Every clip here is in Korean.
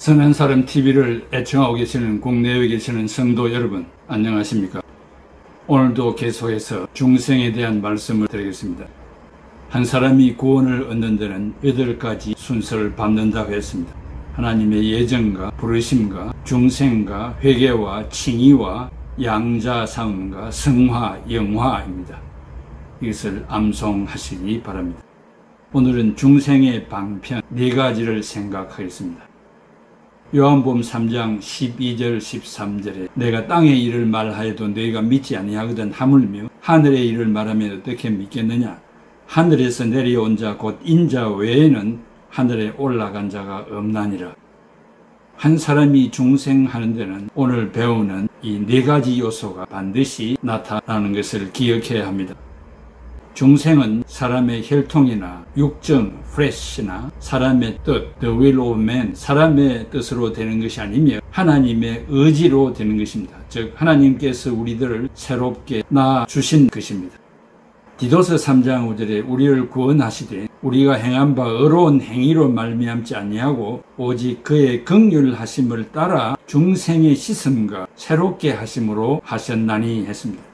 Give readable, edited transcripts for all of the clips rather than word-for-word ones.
선한 사람 TV를 애청하고 계시는 국내에 계시는 성도 여러분, 안녕하십니까? 오늘도 계속해서 중생에 대한 말씀을 드리겠습니다. 한 사람이 구원을 얻는 데는 8가지 순서를 밟는다고 했습니다. 하나님의 예정과 부르심과 중생과 회개와 칭의와 양자싸움과 성화, 영화입니다. 이것을 암송하시기 바랍니다. 오늘은 중생의 방편 4가지를 생각하겠습니다. 요한복음 3장 12절 13절에 내가 땅의 일을 말하여도 너희가 믿지 아니하거든 하물며 하늘의 일을 말하면 어떻게 믿겠느냐. 하늘에서 내려온 자 곧 인자 외에는 하늘에 올라간 자가 없나니라. 한 사람이 중생하는 데는 오늘 배우는 이 4가지 요소가 반드시 나타나는 것을 기억해야 합니다. 중생은 사람의 혈통이나 육정, 플래시나 사람의 뜻, the will of man, 사람의 뜻으로 되는 것이 아니며 하나님의 의지로 되는 것입니다. 즉 하나님께서 우리들을 새롭게 낳아주신 것입니다. 디도서 3장 5절에 우리를 구원하시되 우리가 행한 바 의로운 행위로 말미암지 아니하고 오직 그의 긍휼하심을 따라 중생의 씻음과 새롭게 하심으로 하셨나니 했습니다.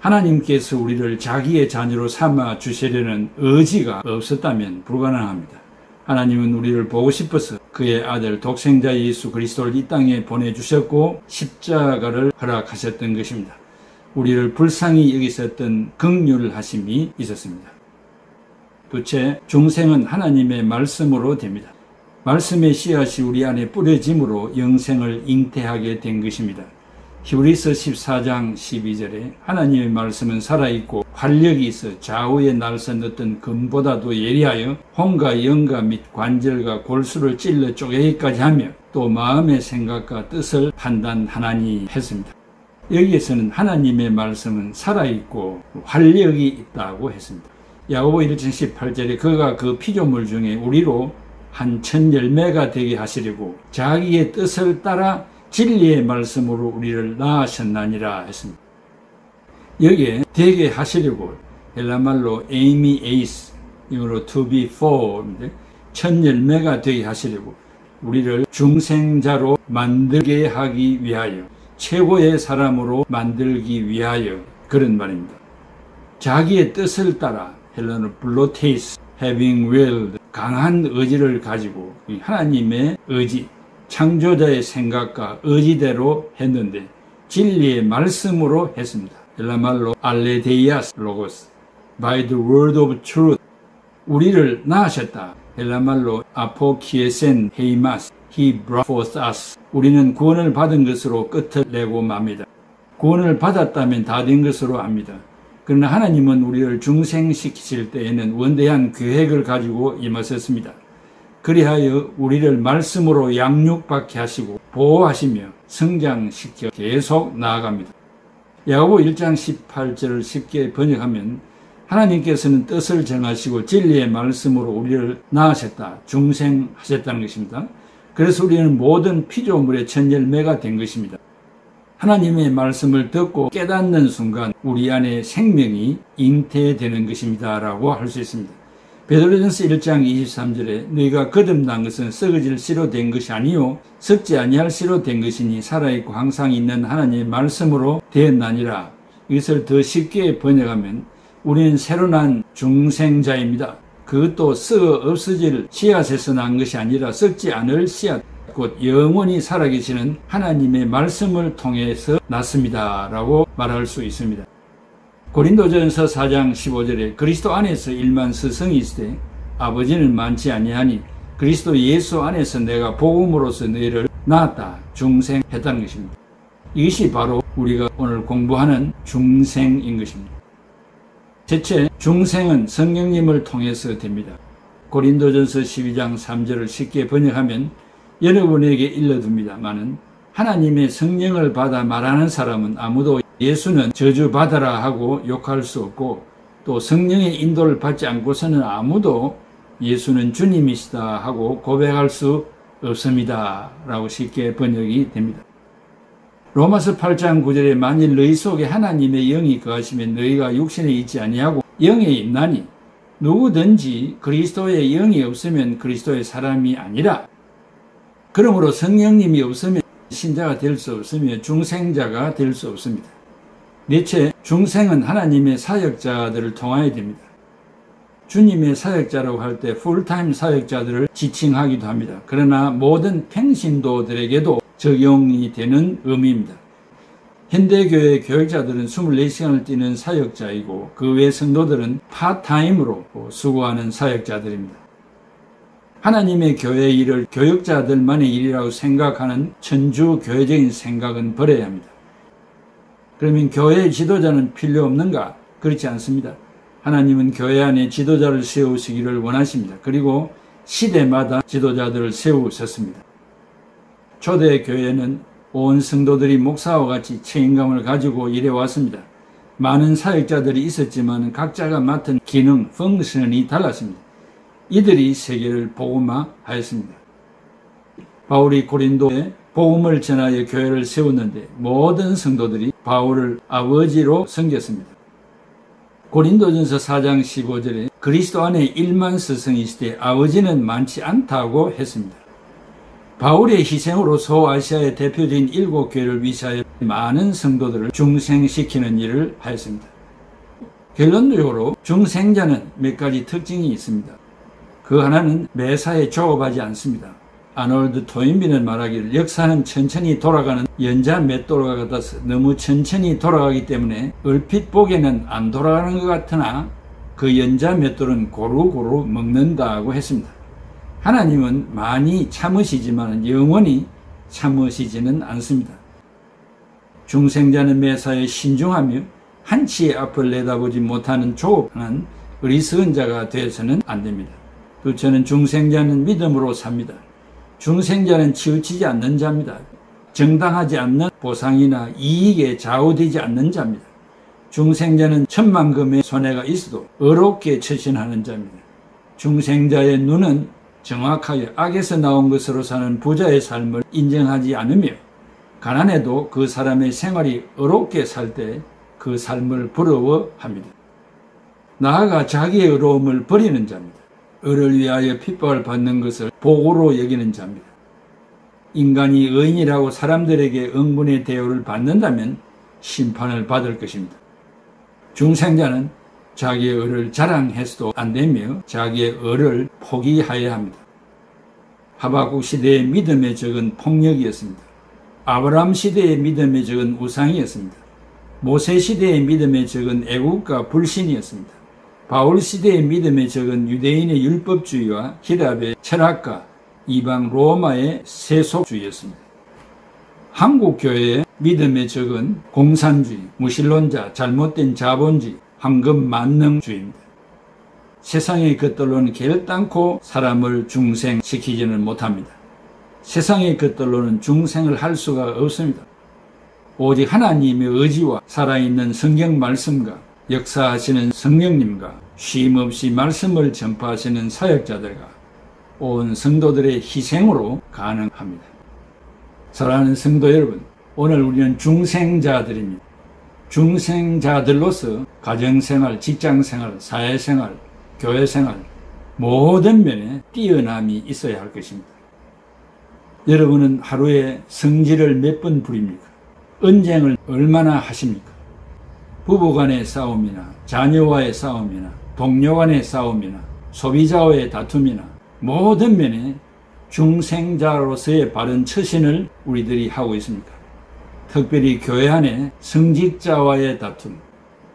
하나님께서 우리를 자기의 자녀로 삼아 주시려는 의지가 없었다면 불가능합니다. 하나님은 우리를 보고 싶어서 그의 아들 독생자 예수 그리스도를 이 땅에 보내주셨고 십자가를 허락하셨던 것입니다. 우리를 불쌍히 여기셨던 긍휼하심이 있었습니다. 둘째, 중생은 하나님의 말씀으로 됩니다. 말씀의 씨앗이 우리 안에 뿌려짐으로 영생을 잉태하게 된 것입니다. 히브리서 14장 12절에 하나님의 말씀은 살아있고 활력이 있어 좌우에 날선 어떤 금보다도 예리하여 혼과 영과 및 관절과 골수를 찔러 쪼개기까지 하며 또 마음의 생각과 뜻을 판단하나니 했습니다. 여기에서는 하나님의 말씀은 살아있고 활력이 있다고 했습니다. 야고보 1장 18절에 그가 그 피조물 중에 우리로 한 천 열매가 되게 하시려고 자기의 뜻을 따라 진리의 말씀으로 우리를 낳으셨나니라 했습니다. 여기에 되게 하시려고 헬라말로 에이미 에이스, 영어로 to be formed, 천 열매가 되게 하시려고 우리를 중생자로 만들게 하기 위하여 최고의 사람으로 만들기 위하여 그런 말입니다. 자기의 뜻을 따라 헬라는 블로테이스, having willed, 강한 의지를 가지고 하나님의 의지, 창조자의 생각과 의지대로 했는데 진리의 말씀으로 했습니다. 헬라말로 알레데이아스 로고스, by the word of truth, 우리를 낳으셨다. 헬라말로 아포키에센 헤이마스, he brought forth us, 우리는 구원을 받은 것으로 끝을 내고 맙니다. 구원을 받았다면 다 된 것으로 압니다. 그러나 하나님은 우리를 중생시키실 때에는 원대한 계획을 가지고 임하셨습니다. 그리하여 우리를 말씀으로 양육받게 하시고 보호하시며 성장시켜 계속 나아갑니다. 야고보 1장 18절을 쉽게 번역하면 하나님께서는 뜻을 정하시고 진리의 말씀으로 우리를 낳으셨다, 중생하셨다는 것입니다. 그래서 우리는 모든 피조물의 첫 열매가 된 것입니다. 하나님의 말씀을 듣고 깨닫는 순간 우리 안에 생명이 잉태되는 것입니다 라고 할 수 있습니다. 베드로전서 1장 23절에 너희가 거듭난 것은 썩어질 씨로 된 것이 아니요 썩지 아니할 씨로 된 것이니 살아있고 항상 있는 하나님의 말씀으로 되었나니라. 이것을 더 쉽게 번역하면 우리는 새로 난 중생자입니다. 그것도 썩어 없어질 씨앗에서 난 것이 아니라 썩지 않을 씨앗, 곧 영원히 살아계시는 하나님의 말씀을 통해서 났습니다 라고 말할 수 있습니다. 고린도전서 4장 15절에 그리스도 안에서 일만 스승이 있으되 아버지는 많지 아니하니 그리스도 예수 안에서 내가 복음으로서 너희를 낳았다, 중생했다는 것입니다. 이것이 바로 우리가 오늘 공부하는 중생인 것입니다. 셋째, 중생은 성령님을 통해서 됩니다. 고린도전서 12장 3절을 쉽게 번역하면 여러분에게 일러둡니다마는 하나님의 성령을 받아 말하는 사람은 아무도 예수는 저주받아라 하고 욕할 수 없고 또 성령의 인도를 받지 않고서는 아무도 예수는 주님이시다 하고 고백할 수 없습니다 라고 쉽게 번역이 됩니다. 로마서 8장 9절에 만일 너희 속에 하나님의 영이 거하시면 너희가 육신에 있지 아니하고 영에 있나니 누구든지 그리스도의 영이 없으면 그리스도의 사람이 아니라 그러므로 성령님이 없으면 신자가 될 수 없으며 중생자가 될 수 없습니다. 넷째, 중생은 하나님의 사역자들을 통하여야 됩니다. 주님의 사역자라고 할 때 풀타임 사역자들을 지칭하기도 합니다. 그러나 모든 평신도들에게도 적용이 되는 의미입니다. 현대교회 교역자들은 24시간을 뛰는 사역자이고 그 외 성도들은 파타임으로 수고하는 사역자들입니다. 하나님의 교회 일을 교역자들만의 일이라고 생각하는 천주교회적인 생각은 버려야 합니다. 그러면 교회의 지도자는 필요 없는가? 그렇지 않습니다. 하나님은 교회 안에 지도자를 세우시기를 원하십니다. 그리고 시대마다 지도자들을 세우셨습니다. 초대 교회는 온 성도들이 목사와 같이 책임감을 가지고 일해왔습니다. 많은 사역자들이 있었지만 각자가 맡은 기능, 펑션이 달랐습니다. 이들이 세계를 복음화하였습니다. 바울이 고린도에 복음을 전하여 교회를 세웠는데 모든 성도들이 바울을 아버지로 섬겼습니다. 고린도전서 4장 15절에 그리스도 안에 1만 스승이시되 아버지는 많지 않다고 했습니다. 바울의 희생으로 소아시아의 대표적인 7교회를 위시하여 많은 성도들을 중생시키는 일을 하였습니다. 결론적으로 중생자는 몇 가지 특징이 있습니다. 그 하나는 매사에 조급하지 않습니다. 아놀드 토인비는 말하기를 역사는 천천히 돌아가는 연자 맷돌과 같아서 너무 천천히 돌아가기 때문에 얼핏 보기에는 안 돌아가는 것 같으나 그 연자 맷돌은 고루고루 먹는다고 했습니다. 하나님은 많이 참으시지만 영원히 참으시지는 않습니다. 중생자는 매사에 신중하며 한치의 앞을 내다보지 못하는 조급한 어리석은 자가 되어서는 안 됩니다. 또 저는 중생자는 믿음으로 삽니다. 중생자는 치우치지 않는 자입니다. 정당하지 않는 보상이나 이익에 좌우되지 않는 자입니다. 중생자는 천만금의 손해가 있어도 어렵게 처신하는 자입니다. 중생자의 눈은 정확하게 악에서 나온 것으로 사는 부자의 삶을 인정하지 않으며 가난해도 그 사람의 생활이 어렵게 살 때 그 삶을 부러워합니다. 나아가 자기의 어려움을 버리는 자입니다. 을을 위하여 핍박을 받는 것을 복으로 여기는 자입니다. 인간이 의인이라고 사람들에게 응분의 대우를 받는다면 심판을 받을 것입니다. 중생자는 자기의 을을 자랑해서도 안 되며 자기의 을을 포기하여야 합니다. 하박국 시대의 믿음에 적은 폭력이었습니다. 아브라함 시대의 믿음에 적은 우상이었습니다. 모세 시대의 믿음에 적은 애국과 불신이었습니다. 바울 시대의 믿음에 적은 유대인의 율법주의와 히랍의 철학과 이방 로마의 세속주의였습니다. 한국 교회의 믿음에 적은 공산주의, 무신론자, 잘못된 자본주의, 황금 만능주의입니다. 세상의 것들로는 결단코 사람을 중생시키지는 못합니다. 세상의 것들로는 중생을 할 수가 없습니다. 오직 하나님의 의지와 살아있는 성경 말씀과 역사하시는 성령님과 쉼없이 말씀을 전파하시는 사역자들과 온 성도들의 희생으로 가능합니다. 사랑하는 성도 여러분, 오늘 우리는 중생자들입니다. 중생자들로서 가정생활, 직장생활, 사회생활, 교회생활 모든 면에 뛰어남이 있어야 할 것입니다. 여러분은 하루에 성질을 몇 번 부립니까? 언쟁을 얼마나 하십니까? 부부간의 싸움이나 자녀와의 싸움이나 동료 간의 싸움이나 소비자와의 다툼이나 모든 면에 중생자로서의 바른 처신을 우리들이 하고 있습니까? 특별히 교회 안에 성직자와의 다툼,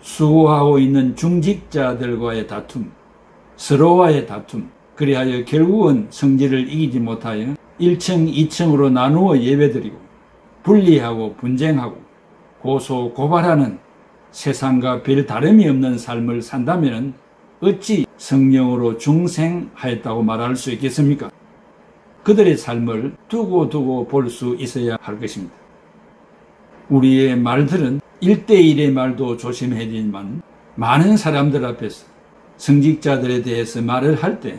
수고하고 있는 중직자들과의 다툼, 서로와의 다툼, 그리하여 결국은 성질을 이기지 못하여 1층, 2층으로 나누어 예배드리고 분리하고 분쟁하고 고소, 고발하는 세상과 별 다름이 없는 삶을 산다면 어찌 성령으로 중생하였다고 말할 수 있겠습니까? 그들의 삶을 두고 볼 수 있어야 할 것입니다. 우리의 말들은 1대1의 말도 조심해야 되지만 많은 사람들 앞에서 성직자들에 대해서 말을 할 때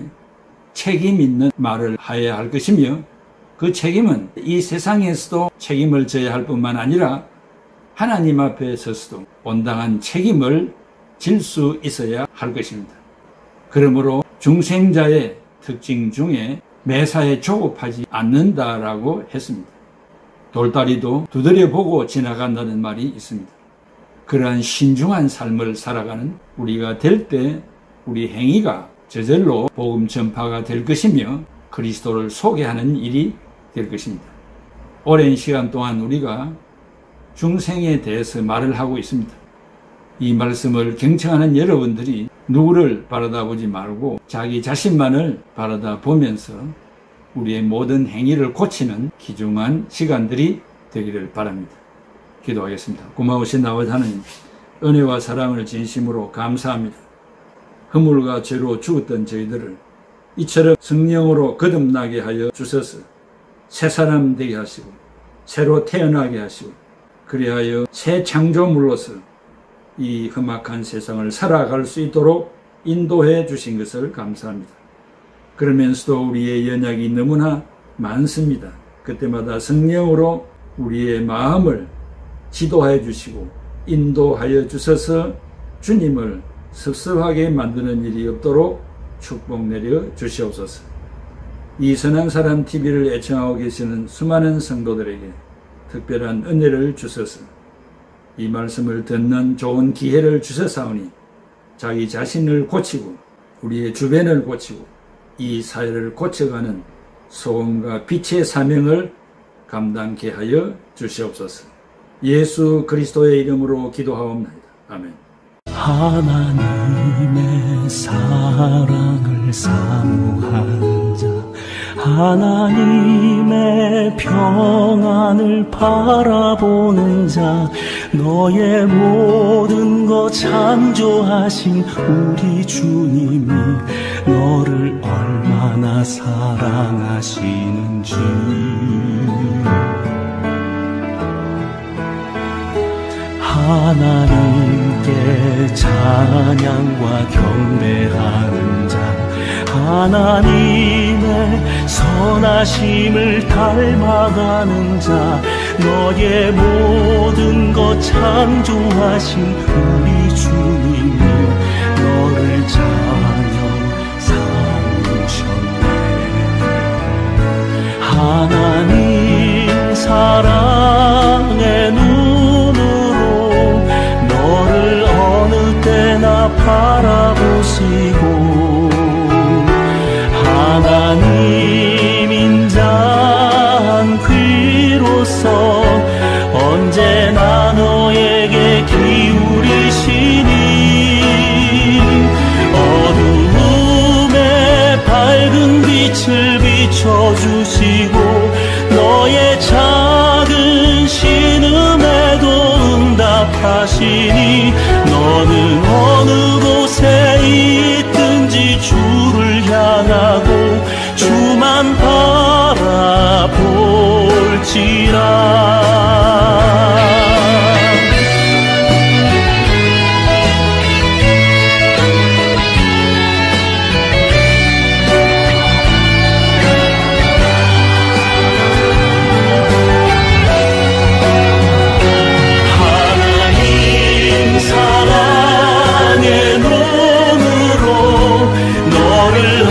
책임 있는 말을 해야 할 것이며 그 책임은 이 세상에서도 책임을 져야 할 뿐만 아니라 하나님 앞에 서서도 온당한 책임을 질 수 있어야 할 것입니다. 그러므로 중생자의 특징 중에 매사에 조급하지 않는다라고 했습니다. 돌다리도 두드려보고 지나간다는 말이 있습니다. 그러한 신중한 삶을 살아가는 우리가 될 때 우리 행위가 저절로 복음 전파가 될 것이며 그리스도를 소개하는 일이 될 것입니다. 오랜 시간 동안 우리가 중생에 대해서 말을 하고 있습니다. 이 말씀을 경청하는 여러분들이 누구를 바라다보지 말고 자기 자신만을 바라다보면서 우리의 모든 행위를 고치는 귀중한 시간들이 되기를 바랍니다. 기도하겠습니다. 고마우신 아버지 하나님, 은혜와 사랑을 진심으로 감사합니다. 허물과 죄로 죽었던 저희들을 이처럼 성령으로 거듭나게 하여 주셔서 새 사람 되게 하시고 새로 태어나게 하시고 그리하여 새 창조물로서 이 험악한 세상을 살아갈 수 있도록 인도해 주신 것을 감사합니다. 그러면서도 우리의 연약이 너무나 많습니다. 그때마다 성령으로 우리의 마음을 지도해 주시고 인도하여 주셔서 주님을 섭섭하게 만드는 일이 없도록 축복 내려 주시옵소서. 이 선한 사람 TV를 애청하고 계시는 수많은 성도들에게 특별한 은혜를 주셔서 이 말씀을 듣는 좋은 기회를 주셔사오니 자기 자신을 고치고 우리의 주변을 고치고 이 사회를 고쳐가는 소금과 빛의 사명을 감당케 하여 주시옵소서. 예수 그리스도의 이름으로 기도하옵나이다. 아멘. 하나님의 사랑을 사모하는 자, 하나님의 평안을 바라보는 자, 너의 모든 것 창조하신 우리 주님이 너를 얼마나 사랑하시는지 하나님께 찬양과 경배하는 자, 하나님의 선하심을 닮아가는 자, 너의 모든 것 창조하신 우리 주님이 너를 자녀 삼으셨네. 하나님 사랑의 눈으로 너를 어느 때나 바라보시고 하나님 인자한 귀로서 언제나 너에게 기울이시니 어두움에 밝은 빛을 비춰주시고 너의 작은 신음에도 응답하시니 너는 어느 곳에 있든지 주를 향하고 주만 바라볼지라. 사랑의 눈으로 너를